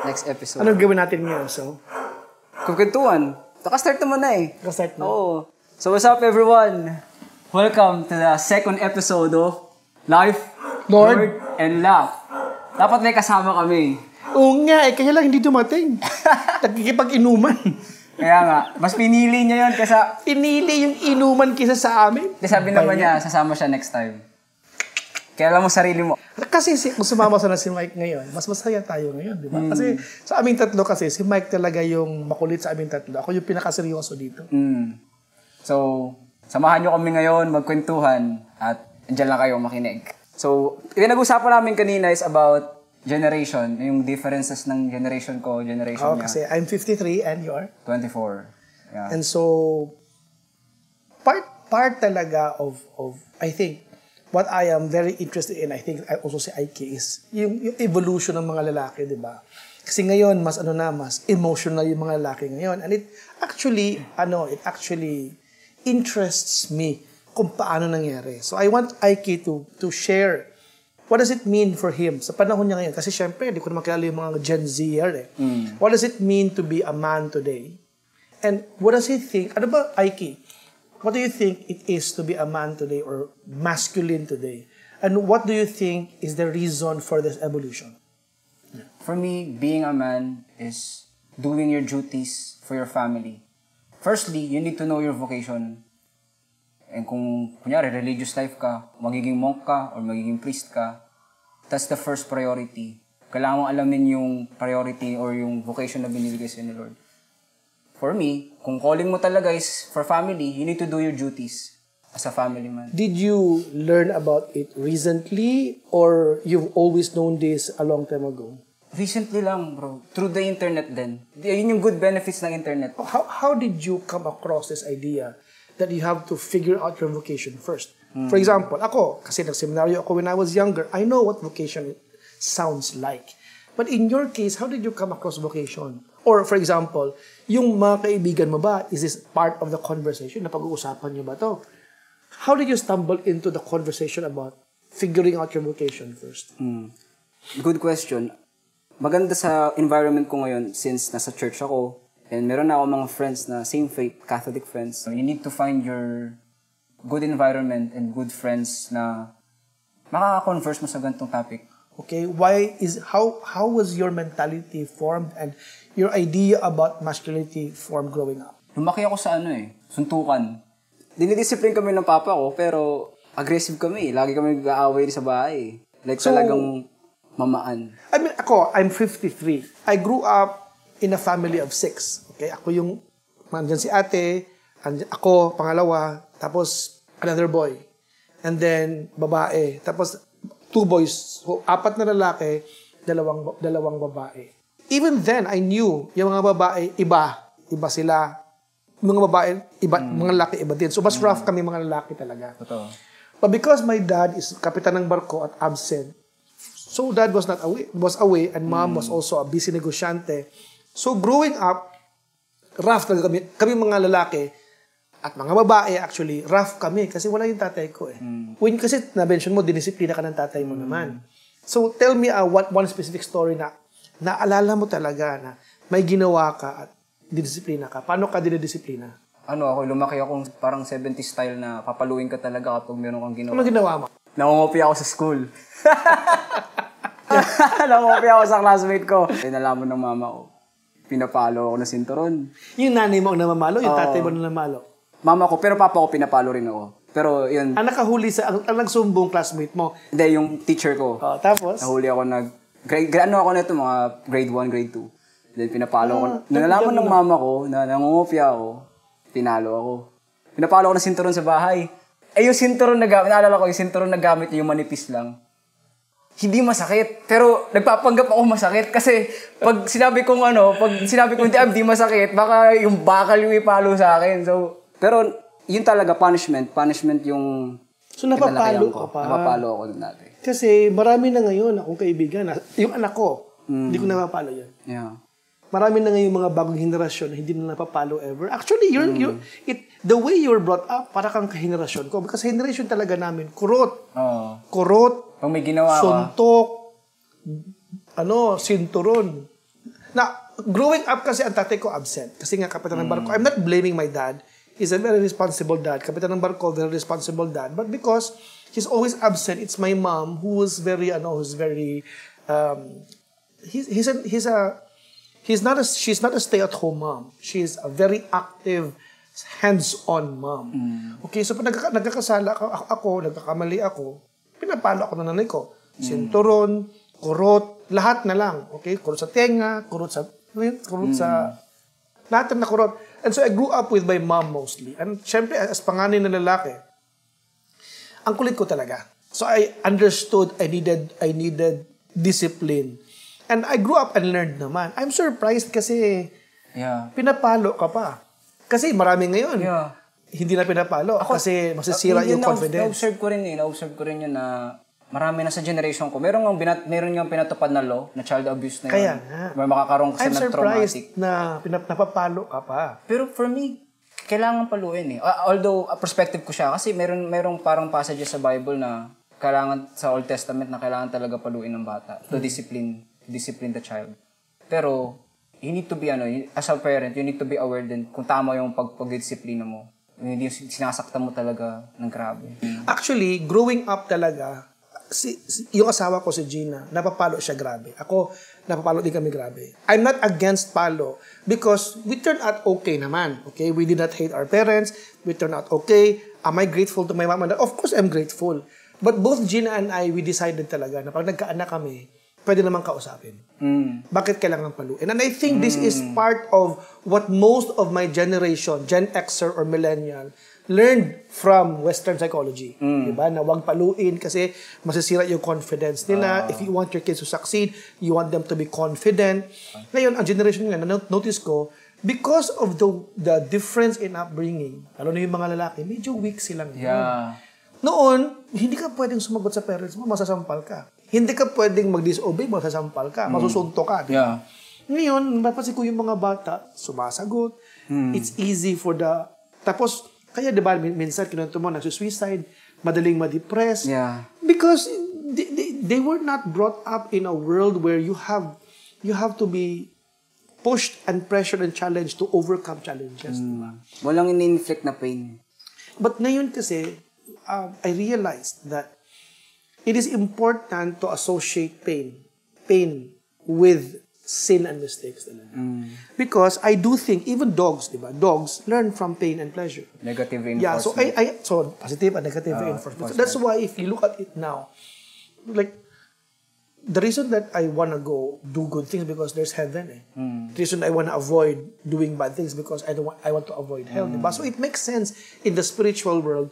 Next episode. Anong gawin natin ngayon? So, Kukwentuhan. Nakastart naman na eh. Nakastart na. Oo. So what's up everyone? Welcome to the second episode of Life, Lord, and Laugh. Dapat may kasama kami. oo nga, kaya lang hindi dumating. Nagkikipag-inuman. Kaya nga, mas pinili niya yun kasi Pinili yung inuman kisa sa amin. sabi naman niya, sasama siya next time. Kaya alam mo sarili mo. Kasi kung sumama sa na si Mike ngayon, mas masaya tayo ngayon, di ba? Kasi sa aming tatlo kasi, si Mike talaga yung makulit sa aming tatlo. Ako yung pinakaseryoso dito. So, samahan niyo kami ngayon, magkwentuhan, at andyan lang kayo makinig. So, pinag-usapan namin kanina is about generation, yung differences ng generation ko, generation niya. Kasi I'm 53 and you're? 24. Yeah. And so, part talaga of I think, what I am very interested in, I think I also say IK, is yung evolution ng mga lalaki, di ba? Kasi ngayon, mas emotional yung mga lalaki ngayon. And it actually interests me kung paano nangyari. So I want IK to share what does it mean for him sa panahon niya ngayon. Kasi syempre, di ko naman kilala yung mga Gen Zer eh. What does it mean to be a man today? And what does he think? Ano ba, IK? What do you think it is to be a man today or masculine today? And what do you think is the reason for this evolution? For me, being a man is doing your duties for your family. Firstly, you need to know your vocation. And kung, kunyari, religious life ka, magiging monk ka, or magiging priest ka, that's the first priority. Kailangan mong alamin yung priority or yung vocation na binibigay sa'yo ni Lord. For me, kung calling mo talaga is for family, you need to do your duties as a family man. Did you learn about it recently or you've always known this a long time ago? Recently lang, bro. Through the internet din. Yun yung good benefits ng internet. How did you come across this idea that you have to figure out your vocation first? For example, ako, kasi nag-seminaryo ako when I was younger, I know what vocation sounds like. But in your case, how did you come across vocation? Or for example, yung mga kaibigan mo ba, is this part of the conversation? Napag-uusapan niyo ba to? How did you stumble into the conversation about figuring out your vocation first? Good question. Maganda sa environment ko ngayon since nasa church ako and meron na ako mga friends na same faith, Catholic friends. So you need to find your good environment and good friends na makaka-converse mo sa ganitong topic. Okay, how was your mentality formed and your idea about masculinity formed growing up? Lumaki ako sa suntukan. Dinidiscipline kami ng papa ko, pero aggressive kami. Lagi kami nag-aaway sa bahay. Like talagang mamaan. I mean, I'm 53. I grew up in a family of 6. Okay, ako yung, andyan si ate, ako, pangalawa, tapos another boy. And then, babae. Tapos, 2 boys. So, 4 na lalaki, dalawang babae. Even then, I knew yung mga babae, iba sila. Mga babae, mga lalaki, iba din. So, mas rough kami mga lalaki talaga. Totoo. But because my dad is kapitan ng barko at absent, so dad was away, and mom was also a busy negosyante. So, growing up, rough talaga kami mga lalaki, at mga babae, actually, rough kami kasi wala yung tatay ko eh. Kasi na-mention mo, dinisiplina ka ng tatay mo naman. So, tell me one specific story na naalala mo talaga na may ginawa ka at didisiplina ka. Paano ka dinidisiplina? Lumaki akong parang 70s style na papaluin ka talaga kapag meron kang ginawa. Ano ginawa mo? Nangungopi ako sa school. Nangungopi ako sa classmate ko. Nalaman ng mama ko. Pinapalo ako ng sinturon. Yung nanay mo ang namamalo, yung tatay mo ang namamalo? Mama ko, pero papa ko pinapalo rin ako. Pero yun. Ang nakahuli ang nagsumbong classmate mo? Hindi, yung teacher ko. Tapos? Nahuli ako mga grade 1, grade 2. Then pinapalo ako. Nalaman ng mama ko na nangungopia ako, pinalo ako. Pinapalo ako ng sinturon sa bahay. Yung sinturon na gamit, naalala ko, yung sinturon na gamit niya, yung manipis lang. Hindi masakit. Pero nagpapanggap ako masakit kasi pag sinabi kong hindi masakit, baka yung bakal yung ipalo sa akin. So, pero yun talaga punishment yung so napapalo ka pa. Napapalo ako nun dati. Kasi marami na ngayon akong kaibigan, yung anak ko, hindi ko napapalo yan. Yeah. Marami na ngayon mga bagong henerasyon na hindi na napapalo ever. Actually, the way you were brought up, para kang kahenerasyon ko. Kasi generation talaga namin, kurot. Kurot, pag may ginawa suntok, sinturon. Na, growing up kasi ang tatay ko absent. Kasi nga, kapitan ng barko. I'm not blaming my dad. He's a very responsible dad. Kapitan ng barko, very responsible dad. But because he's always absent, it's my mom who's very, she's not a stay-at-home mom. She's a very active, hands-on mom. Okay, so pag nagkakasala ako, nagkakamali ako, pinapalo ako ng nanay ko. Sinturon, kurot, lahat na lang. Okay, kurot sa tenga, kurot sa lahat na kurot. And so I grew up with my mom mostly. And syempre, as panganay na lalaki, ang kulit ko talaga. So I understood I needed discipline. And I grew up and learned naman. I'm surprised kasi pinapalo ka pa. Kasi marami ngayon. Hindi na pinapalo kasi masisira yung confidence. Na-observe ko rin yun na marami na sa generation ko. Meron yung pinatupad na law, na child abuse na yun. Kaya nga. May makakaroon kasi ng traumatic. I'm surprised na napapalo ka pa. Pero for me, kailangan paluin eh. Although, perspective ko siya, kasi merong parang passages sa Bible na kailangan sa Old Testament na kailangan talaga paluin ng bata to discipline the child. Pero, you need to be, as a parent, you need to be aware din kung tama yung pagdisiplina mo. Hindi sinasaktan mo talaga ng grabe. Actually, growing up talaga, yung asawa ko si Gina, napapalo siya grabe. Ako, napapalo din kami grabe. I'm not against palo because we turned out okay naman. Okay? We did not hate our parents. We turned out okay. Am I grateful to my mom and dad? Of course, I'm grateful. But both Gina and I, we decided talaga na pag nagkaanak kami, pwede naman kausapin. Bakit kailangan paluin? And I think this is part of what most of my generation, Gen Xer or Millennial, learned from Western psychology. Diba? Na huwag paluin kasi masisira yung confidence nila. If you want your kids to succeed, you want them to be confident. Ngayon, ang generation nga, notice ko, because of the difference in upbringing, lalo na yung mga lalaki, medyo weak silang Noon, hindi ka pwedeng sumagot sa parents mo, masasampal ka. Hindi ka pwedeng mag-disobey, masasampal ka, masusunto ka. Diba? Ngayon, napansin ko yung mga bata, sumasagot. It's easy for Tapos, kaya diba, minsan kinunto mo, nagsusuicide, madaling ma-depress. Because they were not brought up in a world where you have to be pushed and pressured and challenged to overcome challenges. Diba? Walang in-inflict na pain. But ngayon kasi, I realized that it is important to associate pain with sin and mistakes. Because I do think, even dogs, diba? Dogs learn from pain and pleasure. Negative reinforcement. Yeah, so positive and negative reinforcement. So that's why if you look at it now, like, the reason that I want to go do good things because there's heaven. The reason I want to avoid doing bad things because I want to avoid hell. Diba? So it makes sense in the spiritual world.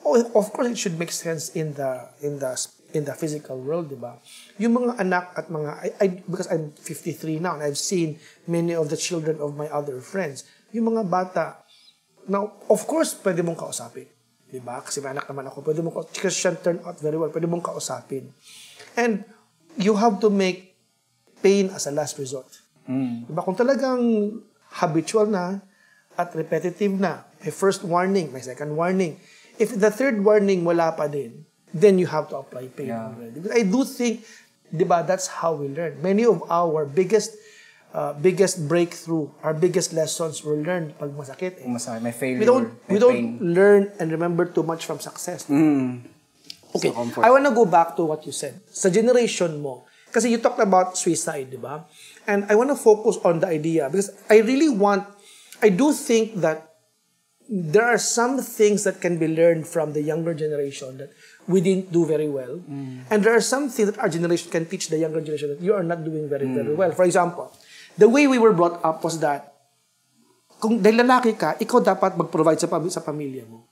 Of course, it should make sense in the physical world, diba? Yung mga anak at mga because I'm 53 now and I've seen many of the children of my other friends. Yung mga bata, now, of course, pwede mong kausapin, diba? Kasi may anak naman ako, pwede mong Christian turned out very well, pwede mong kausapin. And you have to make pain as a last resort. Diba? Kung talagang habitual na at repetitive na, may first warning, may second warning. If the third warning wala pa din, then you have to apply pain already. Because I do think, diba, that's how we learn. Many of our biggest breakthrough, our biggest lessons were learned pag masakit. Masakit, may failure, we don't learn and remember too much from success. Okay, so I want to go back to what you said. Sa generation mo, kasi you talked about suicide, diba? And I want to focus on the idea because I do think that there are some things that can be learned from the younger generation that we didn't do very well. And there are some things that our generation can teach the younger generation that you are not doing very, very well. For example, the way we were brought up was that kung dahil lalaki ka, ikaw dapat mag-provide sa pamilya mo.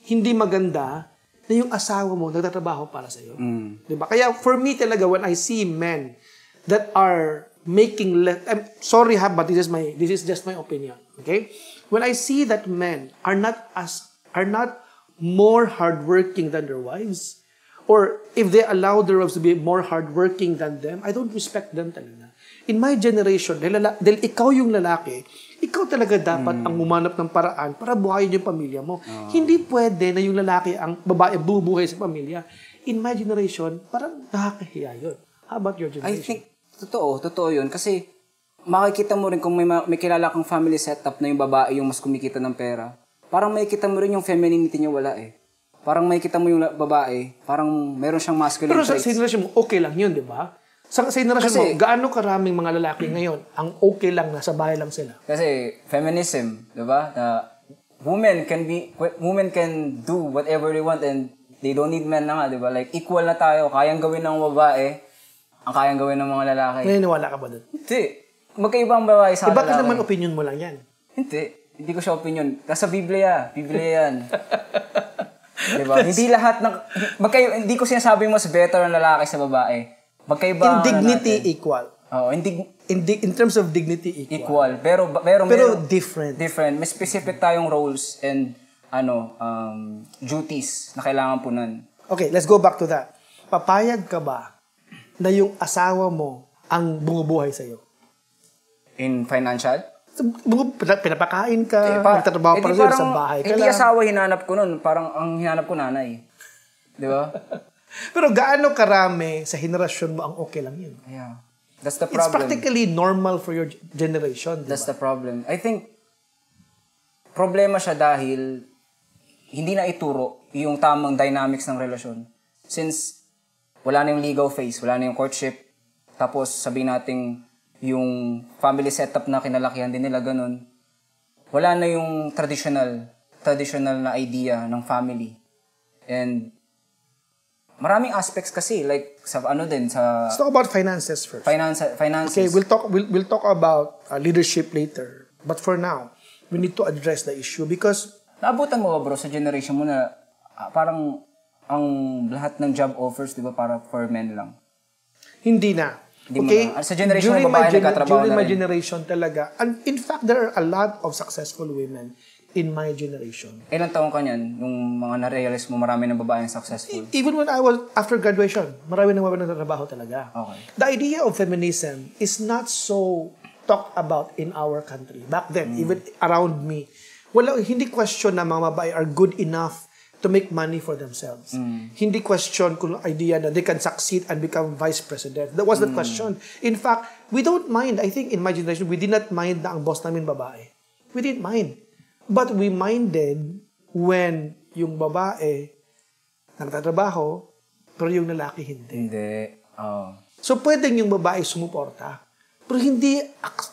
Hindi maganda na yung asawa mo nagtatrabaho para sa'yo. Diba? Kaya for me talaga, when I see men that are making less, I'm sorry but this is just my opinion. Okay? When I see that men are not more hardworking than their wives, or if they allow their wives to be more hardworking than them, I don't respect them talaga. In my generation, dahil ikaw yung lalaki, ikaw talaga dapat ang umanap ng paraan para buhayin yung pamilya mo. Hindi pwede na yung lalaki ang babae bubuhay sa pamilya. In my generation, parang nakakahiya yun. How about your generation? I think, totoo yun. Kasi, makikita mo rin kung may kilala kang family setup na yung babae yung mas kumikita ng pera. Parang makikita mo rin yung femininity niya wala eh. Parang makikita mo yung babae, parang meron siyang masculine Pero traits. sa generation mo, okay lang yun, di ba? Sa generation mo, gaano karaming mga lalaki ngayon ang okay lang, nasa bahay lang sila? Kasi feminism, di ba? Na women can do whatever they want and they don't need men na nga, di ba? Like, equal na tayo. Kayang gawin ng babae, ang kayang gawin ng mga lalaki. Naniniwala ka ba doon? Hindi. Magkaibang babae sa lalaki. Bakit naman opinion mo lang yan? Hindi ko siya opinion. Nasa Biblia. Biblia yan. Diba? Hindi lahat ng... hindi ko sinasabi mas better ang lalaki sa babae. Magkaiba... In dignity, equal. Oo. In terms of dignity, equal. Pero different. Different. May specific tayong roles and duties na kailangan punan. Okay, let's go back to that. Papayag ka ba na yung asawa mo ang bumubuhay sa'yo? In financial? Pinapakain ka, nagtatrabaho pa rin sa bahay ka hindi lang. asawa hinanap ko nun. Parang ang hinanap ko nanay. Di ba? Pero gaano karami sa henerasyon mo ang okay lang yun? Yeah. That's the It's problem. practically normal for your generation. That's the problem. I think, problema siya dahil hindi na ituro yung tamang dynamics ng relasyon. Since wala na yung legal phase, wala na yung courtship, tapos sabihin natin yung family setup na kinalakihan din nila, ganun. Wala na yung traditional na idea ng family. And maraming aspects kasi, like sa Let's talk about finances first. Finances. Okay, we'll talk about leadership later. But for now, we need to address the issue because naabutan mo ba bro sa generation mo na parang ang lahat ng job offers, di ba, para for men lang? Hindi na. Okay? Sa generation ng babae nagkatrabaho during na my rin. generation talaga. And in fact, there are a lot of successful women in my generation. Ilang taong ka niyan, yung mga na-realize mo marami ng babaeng successful? Even when I was after graduation, marami nang nagtatrabaho talaga. Okay. The idea of feminism is not so talked about in our country. Back then, even around me, hindi question na mga babae are good enough to make money for themselves. Hindi question kung idea na they can succeed and become vice president. That was the question. In fact, we don't mind. I think in my generation, we did not mind na ang boss namin babae. We didn't mind. But we minded when yung babae nagtatrabaho, pero yung lalaki hindi. Hindi. Oh. So, pwedeng yung babae sumuporta. Pero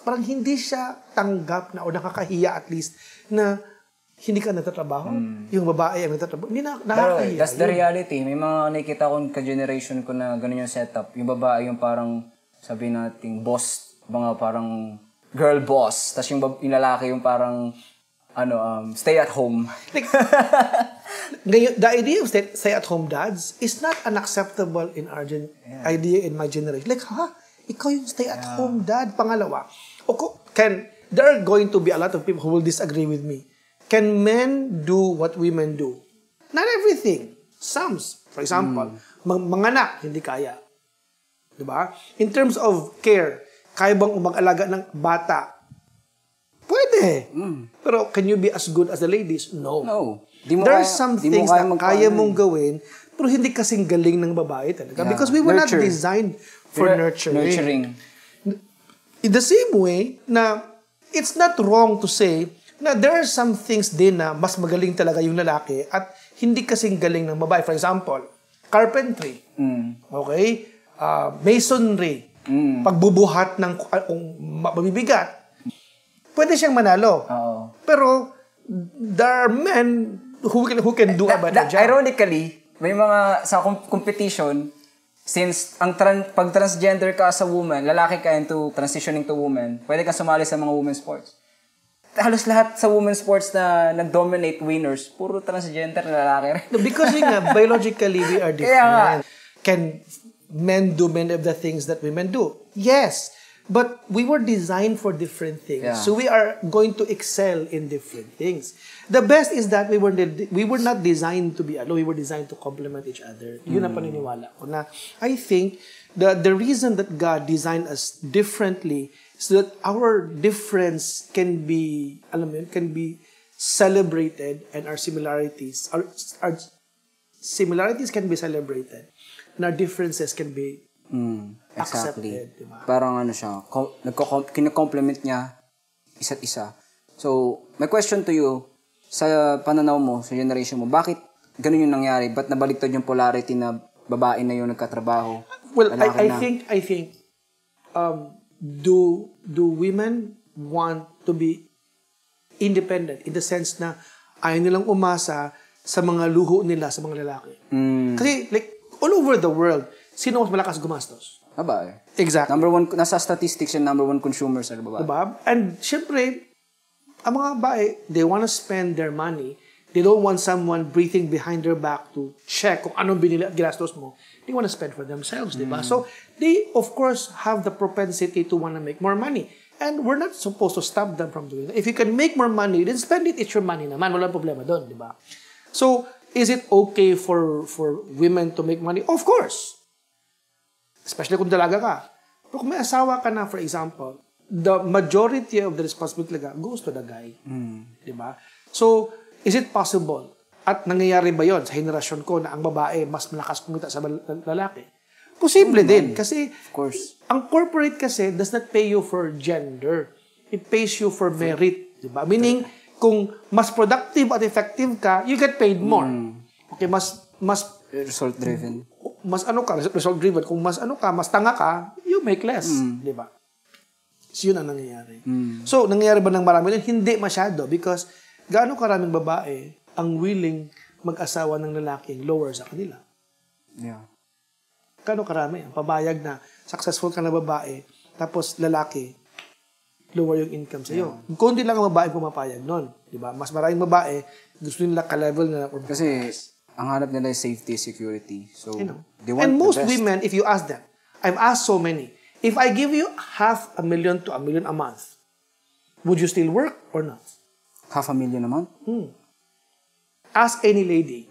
parang hindi siya tanggap na o nakakahiya at least na hindi ka nagtatrabaho. Yung babae ang nagtatrabaho. Hindi nakakahiya. That's the reality. May mga nakikita ko ka-generation ko na gano'n yung setup. Yung babae yung parang, sabi natin, boss. Mga parang girl boss. Tapos yung lalaki yung parang, stay at home. Ngayon, the idea of stay-at-home dads is not unacceptable in our idea in my generation. Like, ikaw yung stay-at-home dad. Pangalawa, there are going to be a lot of people who will disagree with me. Can men do what women do? Not everything. Some. For example, manganak, hindi kaya. Diba? In terms of care, kaya bang mag-alaga ng bata? Pwede. Pero can you be as good as the ladies? No. There are some things na kaya mong gawin, pero hindi kasing galing ng babae talaga. Yeah. Because we were not designed for nurturing. In the same way, na it's not wrong to say na there are some things din na mas magaling talaga yung lalaki at hindi kasing galing ng babae. For example, carpentry. Okay? Masonry. Pagbubuhat ng mabibigat. Pwede siyang manalo. Pero there are men who can do a better job. Ironically, may mga sa competition, since pag transgender ka sa woman, lalaki ka into transitioning to woman, pwede ka sumali sa mga women's sports. Halos lahat sa women's sports na nag-dominate winners, puro transgender na lalaki rin. Because biologically, we are different. Can men do many of the things that women do? Yes. But we were designed for different things. Yeah. So we are going to excel in different things. The best is that we were not designed to be alone. We were designed to complement each other. Yun ang paniniwala ko na I think the reason that God designed us differently so that our difference can be celebrated and our similarities can be celebrated and our differences can be Exactly. accepted, di ba? Parang ano siya, kino-compliment niya isa't isa. So, my question to you, sa pananaw mo, sa generation mo, bakit ganun yung nangyari? Ba't nabaliktad yung polarity na babae na yung nagkatrabaho? Well, lalaki I think, do women want to be independent in the sense na ayaw nilang umasa sa mga luho nila sa mga lalaki? Kasi, like, all over the world, sino mas malakas gumastos? Babae. Exactly. Number one, nasa statistics yung number one consumers na babae. Diba? And, syempre, ang mga babae, they wanna spend their money. They don't want someone breathing behind their back to check kung anong ginastos mo. They wanna spend for themselves, diba? So, they, of course, have the propensity to wanna make more money. And we're not supposed to stop them from doing that. If you can make more money, then spend it. It's your money naman. Walang problema doon, diba? So, is it okay for women to make money? Of course. Especially kung dalaga ka. Pero kung may asawa ka na, for example, the majority of the responsibility goes to the guy. Diba? So, is it possible? At nangyayari ba yon sa henerasyon ko na ang babae mas malakas kumita sa lalaki? Posible din. Kasi, of course, ang corporate kasi does not pay you for gender. It pays you for merit. Diba? Meaning, kung mas productive at effective ka, you get paid more. Okay, mas result-driven. Mas result-driven. Kung mas mas tanga ka, you make less. Diba? So, yun ang nangyayari. So, nangyayari ba ng marami? Hindi masyado because gaano karaming babae ang willing mag-asawa ng lalaking lower sa kanila? Yeah. Gaano karami? Ang pabayag na successful ka na babae tapos lalaki, lower yung income sa'yo. Yeah. Kundi lang ang babae pumapayag nun. Diba? Mas maraming babae gusto nila ka-level na. Kasi, ang hanap nila is safety, security. So, they want and most the best. women, if you ask them, I've asked so many, if I give you $500,000 to $1 million a month, would you still work or not? $500,000 a month? Ask any lady.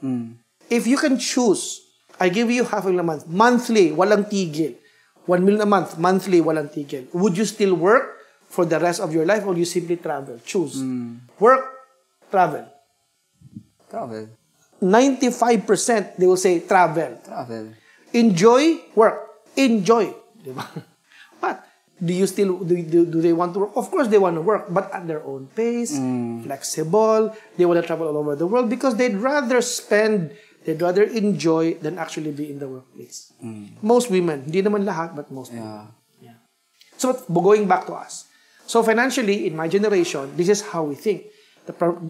If you can choose, I give you $500,000 a month, monthly, walang tigil. $1 million a month, monthly, walang tigil. Would you still work for the rest of your life or you simply travel? Choose. Work, travel. Travel. 95% they will say travel. Travel. Enjoy, work. Enjoy. Diba? But do you still do they want to work? Of course they want to work, but at their own pace, flexible. They want to travel all over the world because they'd rather enjoy than actually be in the workplace. Most women, hindi naman lahat, but most women. Yeah. So going back to us. So financially, in my generation, this is how we think.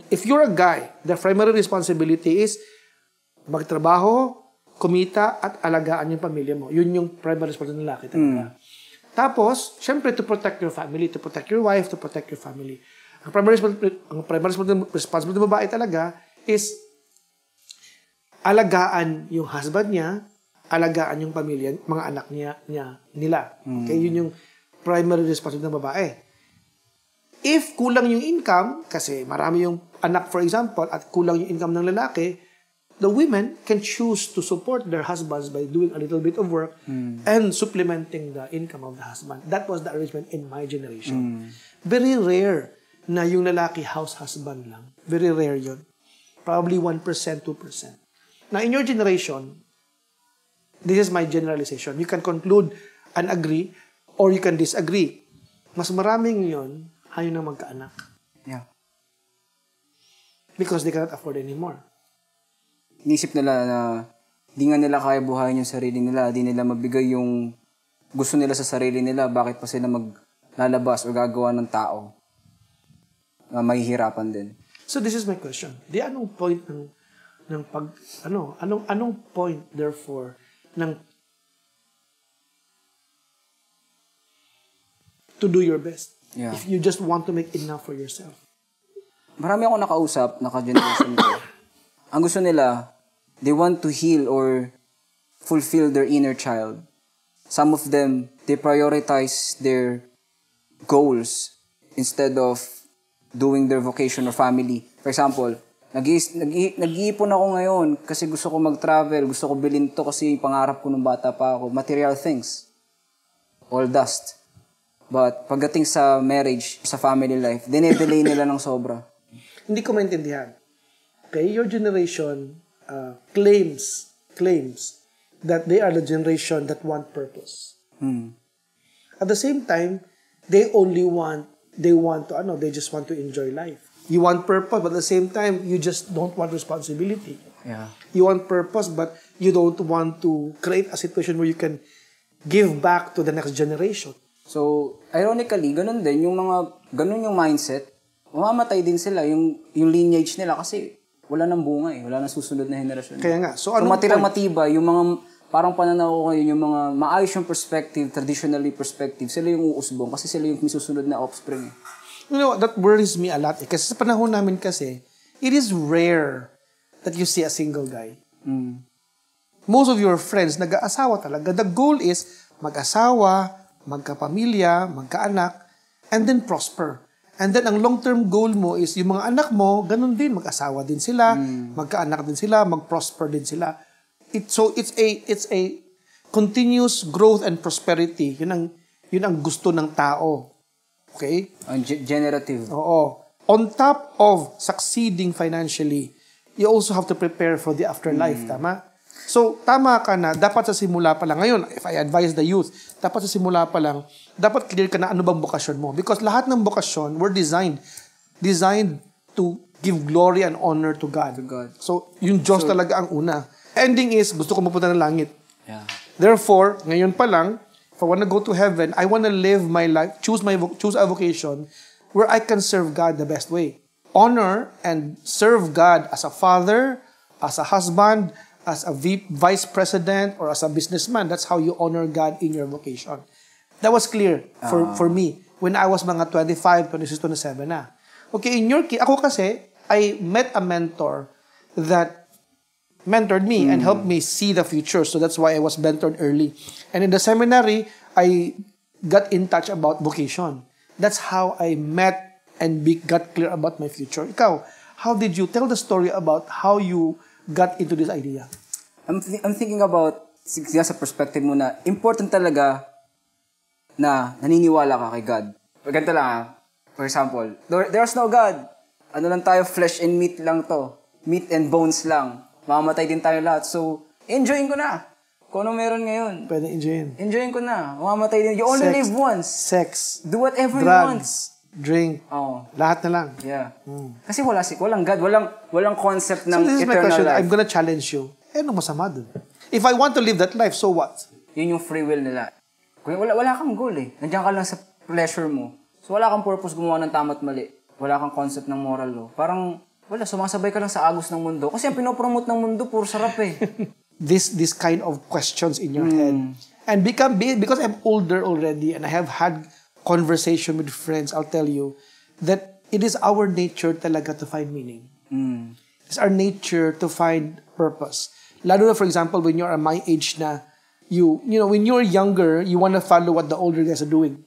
If you're a guy, the primary responsibility is magtrabaho, kumita, at alagaan yung pamilya mo. Yun yung primary responsibility ng lalaki talaga. Tapos, syempre, to protect your family, to protect your wife, to protect your family. Ang primary responsibility ng babae talaga is alagaan yung husband niya, alagaan yung pamilya, mga anak nila. Okay? Yun yung primary responsibility ng babae. If kulang yung income, kasi marami yung anak, for example, at kulang yung income ng lalaki, the women can choose to support their husbands by doing a little bit of work and supplementing the income of the husband. That was the arrangement in my generation. Very rare na yung lalaki house husband lang. Very rare yun. Probably 1%, 2%. Now, in your generation, this is my generalization. You can conclude and agree or you can disagree. Mas maraming yun ayaw na magkaanak. Yeah. Because they cannot afford anymore. Inisip nila na di nga nila kaya buhayin yung sarili nila, di nila mabigay yung gusto nila sa sarili nila, bakit pa sila maglalabas o gagawa ng tao na mahihirapan din. So this is my question. Anong point anong point therefore ng to do your best? Yeah. If you just want to make enough for yourself. Marami akong nakausap, naka-generation ko. Ang gusto nila, they want to heal or fulfill their inner child. Some of them, they prioritize their goals instead of doing their vocation or family. For example, nag-iipon ako ngayon kasi gusto ko mag-travel, gusto ko bilhin to kasi pangarap ko nung bata pa ako. Material things. All dust. But pagdating sa marriage, sa family life, dine-delay nila ng sobra. Hindi ko maintindihan. Okay, your generation claims that they are the generation that want purpose. Hmm. At the same time, they just want to enjoy life. You want purpose, but at the same time, you just don't want responsibility. Yeah. You want purpose, but you don't want to create a situation where you can give back to the next generation. So, ironically, ganun yung mindset, mamamatay din sila, yung lineage nila kasi wala nang bunga wala nang susunod na henerasyon. Kaya nga, so matirang matibay, yung mga, parang pananaw ko ngayon, yung mga maayos yung perspective, traditionally perspective, sila yung uusbong kasi sila yung susunod na offspring. You know, that worries me a lot. Kasi sa panahon namin kasi, it is rare that you see a single guy. Mm. Most of your friends, nag-aasawa talaga. The goal is mag-asawa, magkapamilya, magkaanak, and then prosper. And then, ang long-term goal mo is, yung mga anak mo, ganun din, mag-asawa din sila, magkaanak din sila, mag-prosper din sila. So, it's a continuous growth and prosperity. Yun ang gusto ng tao. Okay? Generative. Oo. On top of succeeding financially, you also have to prepare for the afterlife. Tama? So, tama ka na. Dapat sa simula pa lang. Ngayon, if I advise the youth, dapat sa simula pa lang, dapat clear ka na ano bang bokasyon mo. Because lahat ng bokasyon were designed to give glory and honor to God. So, yung Diyos talaga ang una. Ending is, gusto ko mapunta ng langit. Yeah. Therefore, ngayon pa lang, if I want to go to heaven, I want to live my life, choose a vocation where I can serve God the best way. Honor and serve God as a father, as a husband, as a vice president, or as a businessman. That's how you honor God in your vocation. That was clear for me when I was mga 25, 26, 27 na. Okay, in your case, ako kasi, I met a mentor that mentored me and helped me see the future. So that's why I was mentored early. And in the seminary, I got in touch about vocation. That's how I met and got clear about my future. Ikaw, how did you tell the story about how you got into this idea? I'm thinking about, sa perspective mo na, important talaga na naniniwala ka kay God. Ganito lang For example, there's no God. Ano lang tayo, flesh and meat lang to. Meat and bones lang. Mamamatay din tayo lahat. So, enjoyin ko na. Kung ano meron ngayon. Pwede enjoyin. Enjoyin ko na. Mamamatay din. You only live once. Sex. Do whatever drugs, you want. Drink. Oh. Lahat na lang. Yeah. Kasi walang God. Walang concept ng so this is my eternal question. life. I'm gonna challenge you. Anong masama dun? If I want to live that life, so what? Yun yung free will nila. Kung wala kang goal eh. Nandiyan ka lang sa pleasure mo. So wala kang purpose gumawa ng tama at mali. Wala kang concept ng moral law. Parang, sumasabay ka lang sa agos ng mundo. Kasi ang pinopromote ng mundo, puro sarap eh. This kind of questions in your head. And because I'm older already and I have had conversation with friends, I'll tell you that it is our nature talaga to find meaning. It's our nature to find purpose. Lalo na, for example, when you're at my age na, you know, when you're younger, you want to follow what the older guys are doing.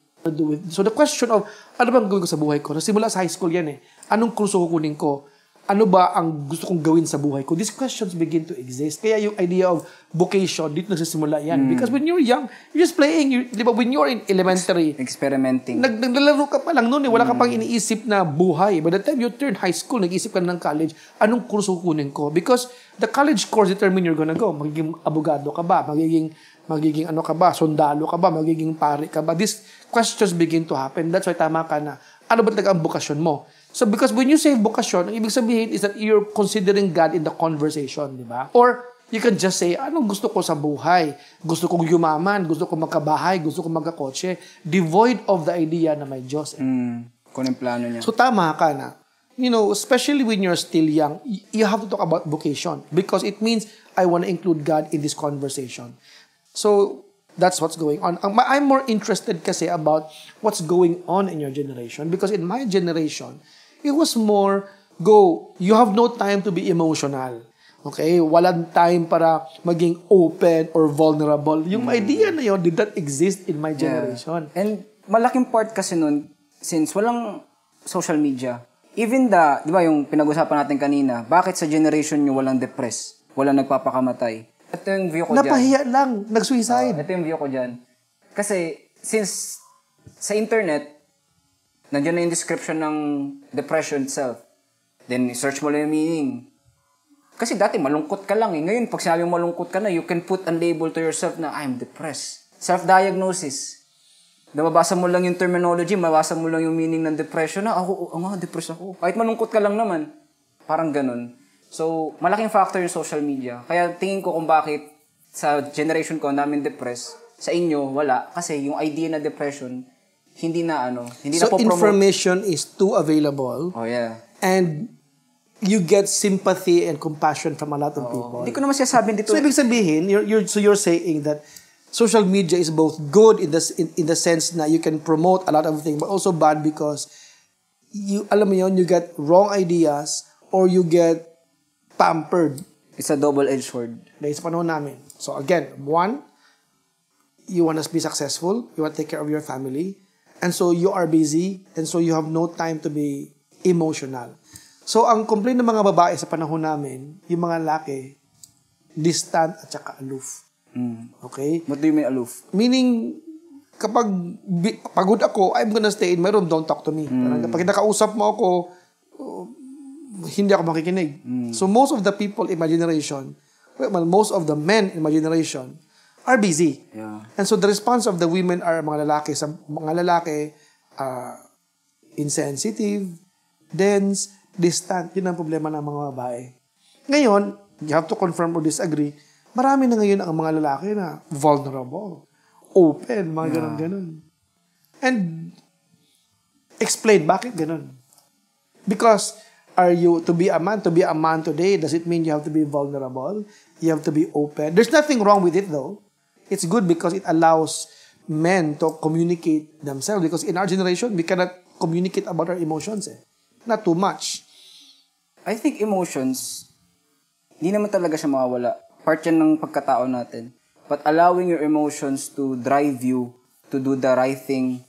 So the question of, ano bang gawin ko sa buhay ko? Nasimula sa high school yan eh. Anong kurso kukunin ko? Ano ba ang gusto kong gawin sa buhay ko? These questions begin to exist. Kaya yung idea of vocation, dito nagsisimula yan. Because when you're young, you're just playing. Di ba? When you're in elementary, experimenting. Naglalaro ka pa lang noon eh. Wala ka pang iniisip na buhay. By the time you turn high school, nag-isip ka ng college, anong kurso kukunin ko? Because the college course determine you're gonna go. Magiging abogado ka ba? Magiging ano ka ba? Sundalo ka ba? Magiging pare ka ba? These questions begin to happen. That's why tama ka na. Ano ba talaga ang bokasyon mo? So because when you say bokasyon, ang ibig sabihin is that you're considering God in the conversation, di ba? Or you can just say, anong gusto ko sa buhay? Gusto kong yumaman, gusto kong magkabahay, gusto kong magkakotse. Devoid of the idea na may Diyos. Kung yung plano niya. So tama ka na. You know, especially when you're still young, you have to talk about vocation because it means I want to include God in this conversation. So that's what's going on. I'm more interested kasi about what's going on in your generation because in my generation, it was more, you have no time to be emotional. Okay? Walang time para maging open or vulnerable. Yung idea na yun did not exist in my generation. Yeah. And malaking part kasi nun, since walang social media, even di ba yung pinag-usapan natin kanina, bakit sa generation nyo walang depressed? Walang nagpapakamatay? Ito yung view ko dyan. Napahiya lang. Nag-suicide. Ito yung view ko dyan. Kasi, since sa internet, nandiyan na yung description ng depression itself. Then, search mo lang yung meaning. Kasi dati malungkot ka lang eh. Ngayon, pag sinabi malungkot ka na, you can put a label to yourself na, I'm depressed. Self-diagnosis. Mabasa mo lang yung terminology, mabasa mo lang yung meaning ng depression na, depressed ako. Kahit malungkot ka lang naman. Parang ganun. So, malaking factor yung social media. Kaya tingin ko kung bakit sa generation ko namin depressed, sa inyo, wala. Kasi yung idea na depression, hindi na hindi na So, po promote. information is too available. Oh, yeah. And you get sympathy and compassion from a lot of people. Hindi ko naman sinasabi dito. So, ibig sabihin, you're saying that social media is both good in the sense na you can promote a lot of things, but also bad because alam mo yun, you get wrong ideas or you get pampered. It's a double-edged sword. Dahil sa panahon namin. So again, one, you want to be successful, you want to take care of your family, and so you are busy, and so you have no time to be emotional. So ang complaint ng mga babae sa panahon namin, yung mga lalaki, distant at saka aloof. Okay? What do you mean aloof? Meaning, kapag pagod ako, I'm gonna stay in my room, don't talk to me. Parang kapag nakausap mo ako, hindi ako makikinig. So most of the people in my generation, most of the men in my generation, are busy. Yeah. And so the response of the women are mga lalaki, insensitive, dense, distant. Yun ang problema ng mga babae. Ngayon, you have to confirm or disagree, marami na ngayon ang mga lalaki na vulnerable, open, mga ganun-ganun. And explain, bakit ganun? Because to be a man today, does it mean you have to be vulnerable? You have to be open. There's nothing wrong with it though. It's good because it allows men to communicate themselves. Because in our generation, we cannot communicate about our emotions. Not too much. I think emotions, hindi naman talaga siya mawawala. Part yan ng pagkatao natin. But allowing your emotions to drive you to do the right thing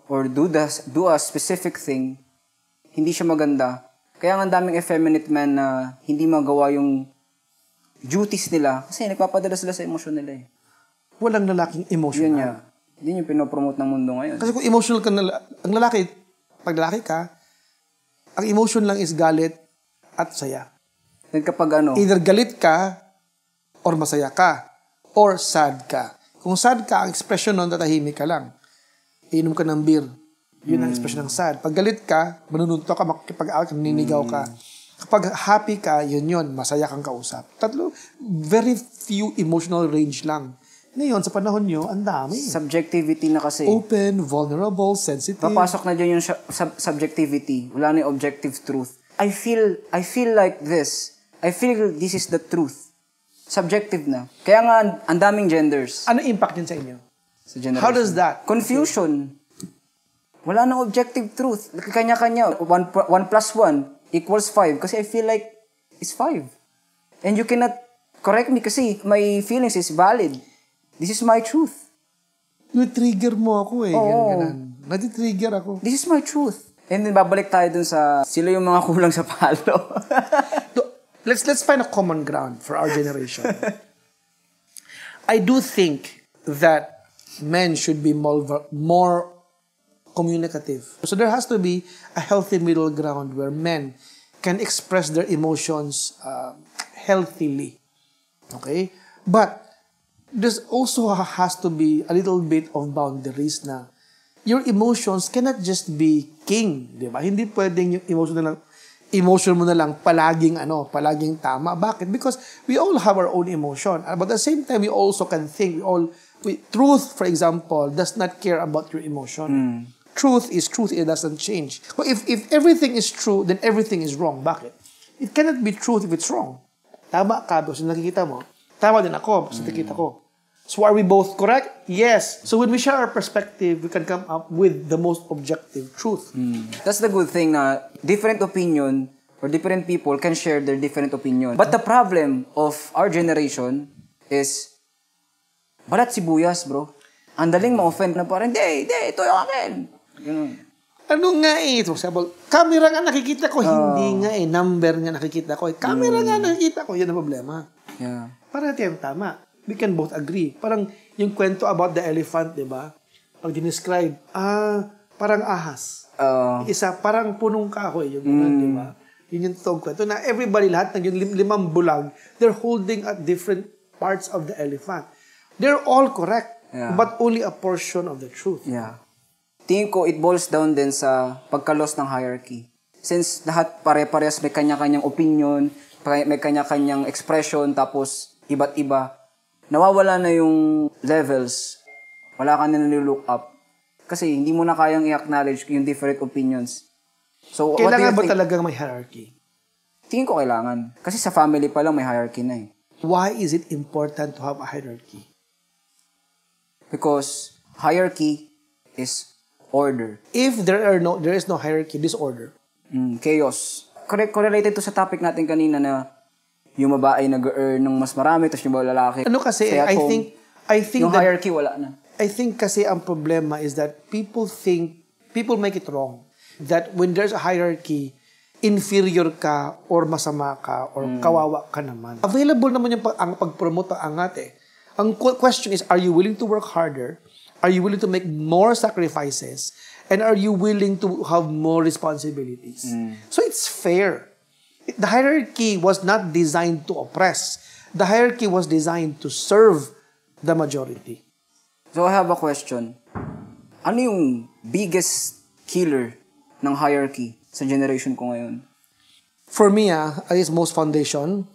or do a specific thing, hindi siya maganda. Kaya nga daming effeminate men na hindi magawa yung duties nila kasi nagpapadala sila sa emosyon nila eh. Walang lalaking emotional. Yun niya. Yun yung pinopromote ng mundo ngayon. Kasi kung emotional ka ang lalaki, pag lalaki ka, ang emotion lang is galit at saya. Then kapag either galit ka or masaya ka or sad ka. Kung sad ka, ang expression nun, tatahimik ka lang. Iinom ka ng beer. Yun ang expression ng sad. Pag galit ka, manununto ka, makikipag-away ka, naninigaw ka. Kapag happy ka, yun, masaya kang kausap. Tatlo, very few emotional range lang. Ngayon, sa panahon nyo, ang dami. Subjectivity na kasi. Open, vulnerable, sensitive. Papasok na dyan yung subjectivity. Wala na yung objective truth. I feel like this. I feel this is the truth. Subjective na. Kaya nga, ang daming genders. Ano impact yun sa inyo? Sa generation. How does that? Confusion. Wala nang objective truth. Kanya-kanya. 1 plus 1 equals 5. Kasi I feel like it's 5. And you cannot correct me kasi my feelings is valid. This is my truth. You trigger mo ako eh. Oo. Ganun. Nati-trigger ako. This is my truth. And then babalik tayo dun sa sila yung mga kulang sa palo. Let's find a common ground for our generation. I do think that men should be more communicative. So there has to be a healthy middle ground where men can express their emotions healthily. Okay? But there's also has to be a little bit of boundaries na your emotions cannot just be king, di ba? Hindi pwedeng yung emotion mo na lang palaging tama. Bakit? Because we all have our own emotion. But at the same time, we also can think. Truth, for example, does not care about your emotion. Truth is truth. It doesn't change. So if everything is true, then everything is wrong. Bakit? It cannot be truth if it's wrong. Tama ka, kasi nakikita mo. Tama din ako, kasi nakikita ko. So are we both correct? Yes. So when we share our perspective, we can come up with the most objective truth. That's the good thing na different opinion or different people can share their different opinion. But the problem of our generation is balat sibuyas, bro. Ang daling ma-offend na parang, hindi, ito yung akin. Ganun. Ano nga eh? For example, camera nga nakikita ko. Hindi nga eh. Number nga nakikita ko. Camera nga nakikita ko. Yan ang problema. Yeah. Parang natin tama. We can both agree. Parang yung kwento about the elephant, di ba? Pag dinescribe, parang ahas. Isa, parang punong kahoy. Yung ganun, di ba? Yun yung totoong kwento na everybody, lahat ng yung limang bulag, they're holding at different parts of the elephant. They're all correct, but only a portion of the truth. Yeah. Tingin ko, it boils down din sa pagka-loss ng hierarchy. Since lahat pare-parehas may kanya-kanyang opinion, may kanya-kanyang expression, tapos iba't iba, nawawala na yung levels. Wala ka na nilook up. Kasi hindi mo na kayang i-acknowledge yung different opinions. So, kailangan ba talagang may hierarchy? Tingin ko kailangan. Kasi sa family pa lang may hierarchy na eh. Why is it important to have a hierarchy? Because hierarchy is order. If there is no hierarchy, disorder. Chaos. Correlated to sa topic natin kanina na yung babae nag-earn ng mas marami, tapos yung lalaki. Ano kasi, I think yung hierarchy wala na. I think kasi ang problema is that people make it wrong. That when there's a hierarchy, inferior ka or masama ka or kawawa ka naman. Available naman yung ang pag-promote ang angat eh. Ang question is, are you willing to work harder? Are you willing to make more sacrifices? And are you willing to have more responsibilities? So it's fair. The hierarchy was not designed to oppress. The hierarchy was designed to serve the majority. So I have a question. Ano yung biggest killer ng hierarchy sa generation ko ngayon? For me, is most foundation,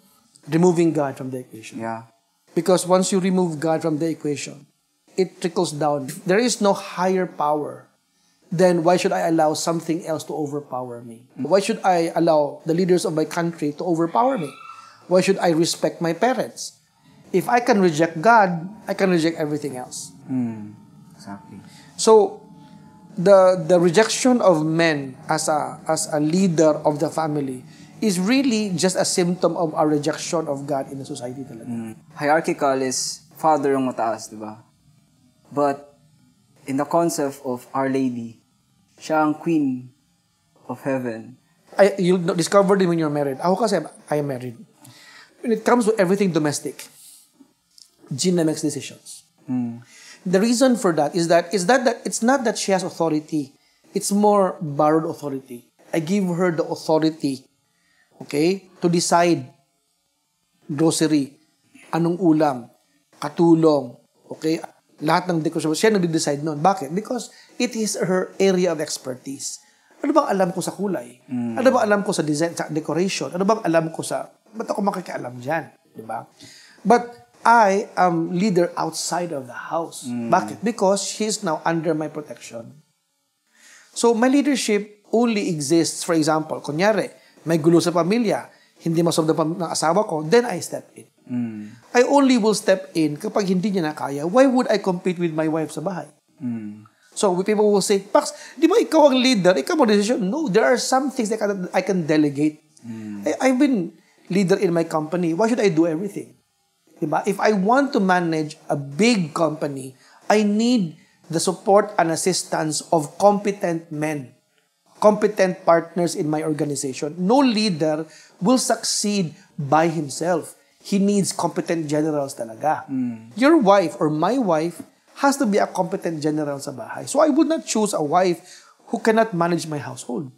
removing God from the equation. Yeah. Because once you remove God from the equation, it trickles down. There is no higher power. Then why should I allow something else to overpower me? Why should I allow the leaders of my country to overpower me? Why should I respect my parents? If I can reject God, I can reject everything else. Exactly. So, the rejection of men as a leader of the family is really just a symptom of our rejection of God in the society talaga. Hierarchical is father ang mataas, di ba? But in the concept of Our Lady, siya ang queen of heaven. You'll discover it when you're married. Ako kasi, I am married. When it comes to everything domestic, Gina makes decisions. The reason for that is that it's not that she has authority. It's more borrowed authority. I give her the authority, okay, to decide grocery, anong ulam, katulong, okay, lahat ng decoration. Siya nag-decide nun. Bakit? Because it is her area of expertise. Ano bang alam ko sa kulay? Ano bang alam ko sa design, sa decoration? Ano bang alam ko sa, ba't ako makikialam dyan? Diba? But I am leader outside of the house. Bakit? Because she's now under my protection. So, my leadership only exists, for example, kunyari, may gulo sa pamilya, hindi masolve ng asawa ko, then I step in. I only will step in kapag hindi niya na kaya. Why would I compete with my wife sa bahay? So, people will say, Pax, di ba ikaw ang leader? Ikaw ang decision? No, there are some things that I can delegate. I've been leader in my company. Why should I do everything? Diba? If I want to manage a big company, I need the support and assistance of competent men, competent partners in my organization. No leader will succeed by himself. He needs competent generals talaga. Your wife or my wife has to be a competent general sa bahay. So I would not choose a wife who cannot manage my household.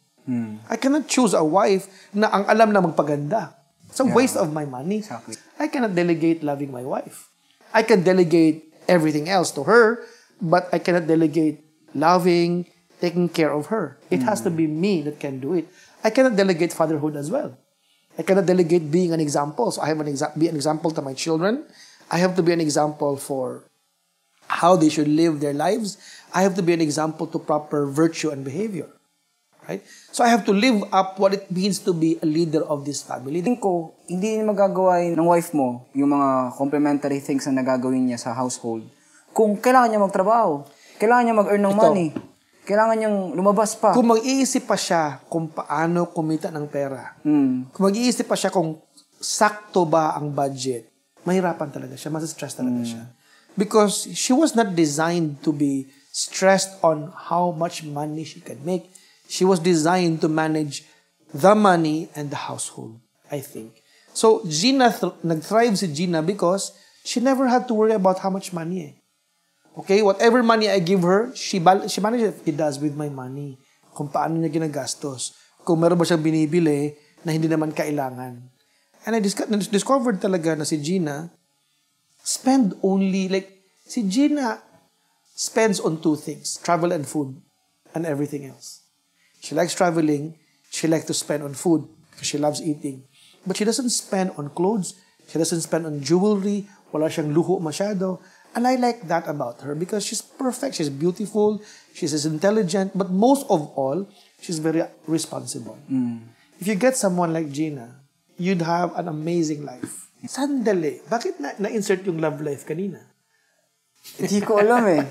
I cannot choose a wife na ang alam na magpaganda. It's a waste of my money. Exactly. I cannot delegate loving my wife. I can delegate everything else to her, but I cannot delegate loving, taking care of her. It has to be me that can do it. I cannot delegate fatherhood as well. I cannot delegate being an example. So I have be an example to my children. I have to be an example for how they should live their lives. I have to be an example to proper virtue and behavior. Right? So I have to live up what it means to be a leader of this family. Tingin ko, hindi niya magagawa ng wife mo yung mga complementary things na nagagawin niya sa household. Kung kailangan niya magtrabaho, kailangan niya mag-earn ng money, kailangan niyang lumabas pa. Kung mag-iisip pa siya kung paano kumita ng pera, kung mag-iisip pa siya kung sakto ba ang budget, mahirapan talaga siya, mas-stress talaga siya. Because she was not designed to be stressed on how much money she can make. She was designed to manage the money and the household, I think. So, Gina, nag-thrive si Gina because she never had to worry about how much money. Okay? Whatever money I give her, she manages it does with my money. Kung paano niya ginagastos. Kung meron ba siyang binibili na hindi naman kailangan. And I discovered talaga na si Gina si Gina spends on two things, travel and food, and everything else. She likes traveling, she likes to spend on food, because she loves eating. But she doesn't spend on clothes, she doesn't spend on jewelry, wala siyang luho masyado. And I like that about her, because she's perfect, she's beautiful, she's intelligent, but most of all, she's very responsible. If you get someone like Gina, you'd have an amazing life. Sandali, bakit na-insert yung love life kanina? Hindi ko alam eh.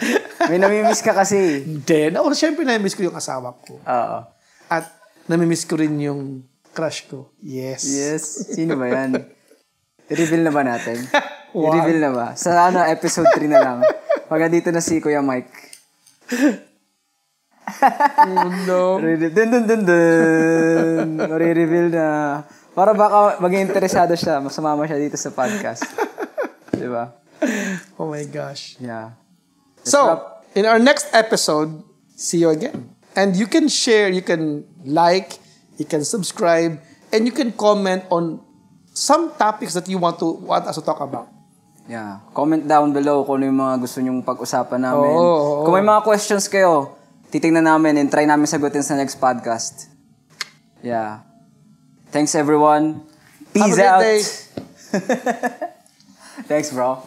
May namimiss ka kasi. Hindi. Siyempre namimiss ko yung asawa ko. Oo. At namimiss ko rin yung crush ko. Yes. Yes. Sino ba yan? I-reveal na ba natin? Wow. I-reveal na ba? Sa episode 3 na lang. Pag dito na si Kuya Mike. Oh no. Dun. Re-reveal na. Para baka maging interesado siya, masumama siya dito sa podcast. Diba? Oh my gosh. Yeah. So, in our next episode, see you again. And you can share, you can like, you can subscribe, and you can comment on some topics that you want us to talk about. Yeah. Comment down below kung ano yung mga gusto nyong pag-usapan namin. Kung may mga questions kayo, titingnan namin and try namin sagutin sa next podcast. Yeah. Thanks everyone. Peace out. Day. Thanks, bro.